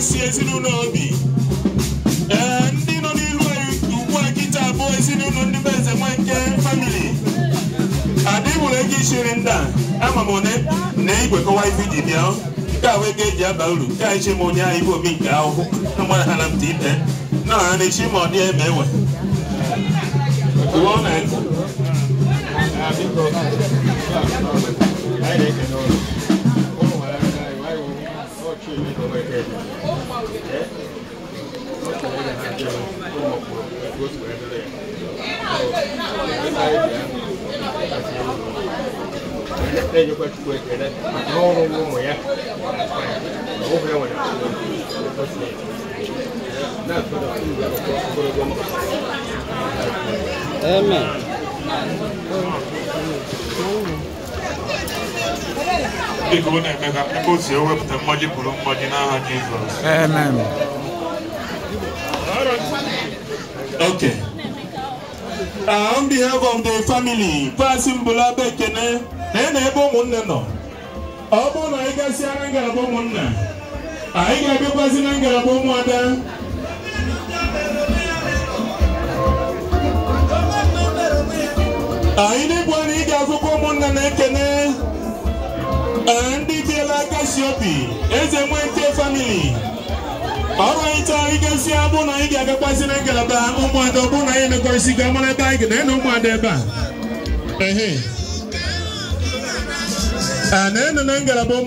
kasi ezinụlọ obi ndị nọ n'ilu ugbu a kịta abụọ ezinụlọ ndị be eze nwanke family adịbụrụ ego ishiri ndị a ama m na igwe kọwa ife ji bịa nke a wee ga-eji aba uru nke a iche m onye ahụ ibe obi nke ahụhụ na mgbara ha na mta ibe na ha na-echi ma ọ dị eme ewe Amen. Amen. Okay. On behalf of the family, passing Bulabe Kene, and Ebo Munno. Obo na igasi aranga bo munna. Aiga be kwazina ngara bo mwada. Aine bwani iga fuko munna na Kene. Andi Bela Kasiopi, eze mwenke family. Alright, igasi abo na iga kwazina ngara ba umwada bo na yene korisiga mona ba iga na umwada ba. Anene nangara bo